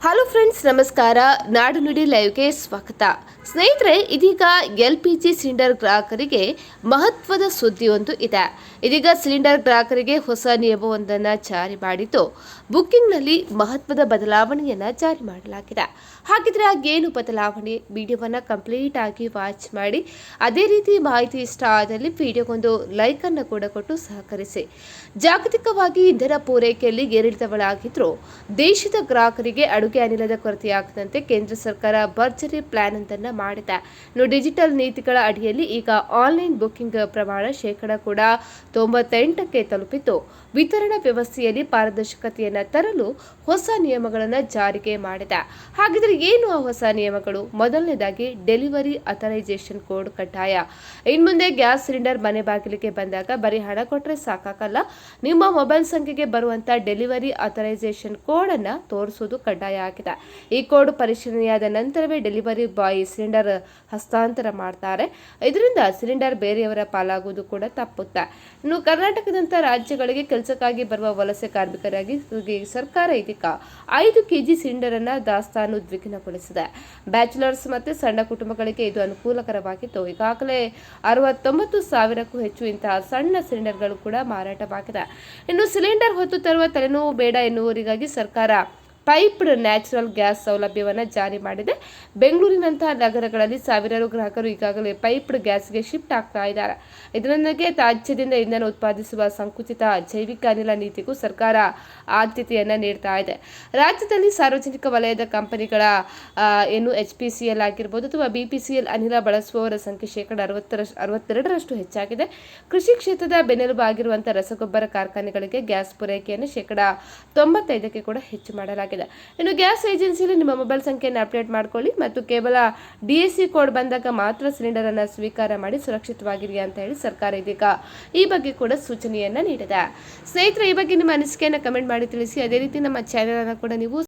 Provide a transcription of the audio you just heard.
Hello friends, ನಮಸ್ಕಾರ. ನಾಡು ನುಡಿ ಲೈವ್ಗೆ ಸ್ವಾಗತ. ಸ್ನೇಹಿತರೆ, ಇದೀಗ LPG ಸಿಲಿಂಡರ್ ಗ್ರಾಹಕರಿಗೆ ಮಹತ್ವದ ಸುದ್ದಿಯೊಂದು ಇದೆ. ಇದೀಗ ಸಿಲಿಂಡರ್ ಗ್ರಾಹಕರಿಗೆ ಹೊಸ ನಿಯಮವೊಂದನ್ನು ಜಾರಿ ಮಾಡಿದ್ದು, ಬುಕ್ಕಿಂಗ್ನಲ್ಲಿ ಮಹತ್ವದ ಬದಲಾವಣೆಯನ್ನು ಜಾರಿ ಮಾಡಲಾಗಿದೆ. ಹಾಗಿದ್ರೆ ಏನು ಬದಲಾವಣೆ? ವಿಡಿಯೋವನ್ನು ಕಂಪ್ಲೀಟ್ ಆಗಿ ವಾಚ್ ಮಾಡಿ. ಅದೇ ರೀತಿ ಮಾಹಿತಿ ಇಷ್ಟ ಆದಲ್ಲಿ ವಿಡಿಯೋಗೊಂದು ಲೈಕ್ ಅನ್ನು ಕೂಡ ಕೊಟ್ಟು ಸಹಕರಿಸಿ. ಜಾಗತಿಕವಾಗಿ ಇಂಧನ ಪೂರೈಕೆಯಲ್ಲಿ ಏರಿಳಿತಗಳಾಗಿದ್ದರೂ ದೇಶದ ಗ್ರಾಹಕರಿಗೆ ಅಡುಗೆ ಅನಿಲದ ಕೊರತೆಯಾಗದಂತೆ ಕೇಂದ್ರ ಸರ್ಕಾರ ಭರ್ಜರಿ ಪ್ಲಾನ್ ಒಂದನ್ನು ಮಾಡಿದೆ. ಡಿಜಿಟಲ್ ನೀತಿಗಳ ಅಡಿಯಲ್ಲಿ ಈಗ ಆನ್ಲೈನ್ ಬುಕ್ಕಿಂಗ್ ಪ್ರಮಾಣ ಕೂಡ 98ಕ್ಕೆ ತಲುಪಿದ್ದು, ವಿತರಣಾ ವ್ಯವಸ್ಥೆಯಲ್ಲಿ ಪಾರದರ್ಶಕತೆಯನ್ನು ತರಲು ಹೊಸ ನಿಯಮಗಳನ್ನು ಜಾರಿಗೆ ಮಾಡಿದೆ. ಹಾಗಿದ್ರೆ ಏನು ಆ ಹೊಸ ನಿಯಮಗಳು? ಮೊದಲನೇದಾಗಿ ಡೆಲಿವರಿ ಅಥರೈಸೇಷನ್ ಕೋಡ್ ಕಡ್ಡಾಯ. ಇನ್ಮುಂದೆ ಗ್ಯಾಸ್ ಸಿಲಿಂಡರ್ ಮನೆ ಬಾಗಿಲಿಗೆ ಬಂದಾಗ ಬರೀ ಹಣ ಕೊಟ್ಟರೆ ಸಾಕಾಗಲ್ಲ. ನಿಮ್ಮ ಮೊಬೈಲ್ ಸಂಖ್ಯೆಗೆ ಬರುವಂತ ಡೆಲಿವರಿ ಅಥರೈಸೇಷನ್ ಕೋಡ್ ಅನ್ನು ತೋರಿಸುವುದು ಕಡ್ಡಾಯ ಆಗಿದೆ. ಈ ಕೋಡ್ ಪರಿಶೀಲನೆಯಾದ ನಂತರವೇ ಡೆಲಿವರಿ ಬಾಯ್ ಸಿಲಿಂಡರ್ ಹಸ್ತಾಂತರ ಮಾಡ್ತಾರೆ. ಇದರಿಂದ ಸಿಲಿಂಡರ್ ಬೇರೆಯವರ ಪಾಲಾಗುವುದು ಕೂಡ ತಪ್ಪುತ್ತೆ. ಇನ್ನು ಕರ್ನಾಟಕದಂತ ರಾಜ್ಯಗಳಿಗೆ ಕೆಲಸಕ್ಕಾಗಿ ಬರುವ ವಲಸೆ ಕಾರ್ಮಿಕರಾಗಿ ಸರ್ಕಾರ ಇದೀಗ 5 kg ಸಿಲಿಂಡರ್ ಅನ್ನ ದಾಸ್ತಾನು ದ್ವಿಗುಣಗೊಳಿಸಿದೆ. ಬ್ಯಾಚುಲರ್ಸ್ ಮತ್ತು ಸಣ್ಣ ಕುಟುಂಬಗಳಿಗೆ ಇದು ಅನುಕೂಲಕರವಾಗಿದ್ದು, ಈಗಾಗಲೇ 69,000ಕ್ಕೂ ಹೆಚ್ಚು ಇಂತಹ ಸಣ್ಣ ಸಿಲಿಂಡರ್ಗಳು ಕೂಡ ಮಾರಾಟವಾಗಿದೆ. ಇನ್ನು ಸಿಲಿಂಡರ್ ಹೊತ್ತು ತರುವ ತಲೆನೋವು ಬೇಡ ಎನ್ನುವವರಿಗಾಗಿ ಸರ್ಕಾರ ಪೈಪ್ಡ್ ನ್ಯಾಚುರಲ್ ಗ್ಯಾಸ್ ಸೌಲಭ್ಯವನ್ನು ಜಾರಿ ಮಾಡಿದೆ. ಬೆಂಗಳೂರಿನಂತಹ ನಗರಗಳಲ್ಲಿ ಸಾವಿರಾರು ಗ್ರಾಹಕರು ಈಗಾಗಲೇ ಪೈಪ್ಡ್ ಗ್ಯಾಸ್ಗೆ ಶಿಫ್ಟ್ ಆಗ್ತಾ ಇದ್ದಾರೆ. ಇದರೊಂದಿಗೆ ತ್ಯಾಜ್ಯದಿಂದ ಇಂಧನ ಉತ್ಪಾದಿಸುವ ಸಂಕುಚಿತ ಜೈವಿಕ ಅನಿಲ ನೀತಿಗೂ ಸರ್ಕಾರ ಆದ್ಯತೆಯನ್ನು ನೀಡ್ತಾ ಇದೆ. ರಾಜ್ಯದಲ್ಲಿ ಸಾರ್ವಜನಿಕ ವಲಯದ ಕಂಪನಿಗಳ HPCL ಆಗಿರ್ಬೋದು ಅಥವಾ BPCL ಅನಿಲ ಬಳಸುವವರ ಸಂಖ್ಯೆ 62% ಹೆಚ್ಚಾಗಿದೆ. ಕೃಷಿ ಕ್ಷೇತ್ರದ ಬೆನ್ನೆಲುಬು ಆಗಿರುವಂತಹ ರಸಗೊಬ್ಬರ ಕಾರ್ಖಾನೆಗಳಿಗೆ ಗ್ಯಾಸ್ ಪೂರೈಕೆಯನ್ನು 95ಕ್ಕೆ ಕೂಡ ಹೆಚ್ಚು ಮಾಡಲಾಗಿದೆ. ಇನ್ನು ಗ್ಯಾಸ್ ಏಜೆನ್ಸಿಯಲ್ಲಿ ನಿಮ್ಮ ಮೊಬೈಲ್ ಸಂಖ್ಯೆಯನ್ನು ಅಪ್ಡೇಟ್ ಮಾಡಿಕೊಳ್ಳಿ ಮತ್ತು ಕೇವಲ DSC ಕೋಡ್ ಬಂದಾಗ ಮಾತ್ರ ಸಿಲಿಂಡರ್ ಅನ್ನು ಸ್ವೀಕಾರ ಮಾಡಿ ಸುರಕ್ಷಿತವಾಗಿರಿ ಅಂತ ಹೇಳಿ ಸರ್ಕಾರ ಇದೀಗ ಈ ಬಗ್ಗೆ ಕೂಡ ಸೂಚನೆಯನ್ನ ನೀಡಿದೆ. ಸ್ನೇಹಿತರೆ, ಈ ಬಗ್ಗೆ ನಿಮ್ಮ ಅನಿಸಿಕೆಯನ್ನು ಕಮೆಂಟ್ ಮಾಡಿ ತಿಳಿಸಿ. ಅದೇ ರೀತಿ ನಮ್ಮ ಚಾನೆಲ್ ಅನ್ನು ಕೂಡ ನೀವು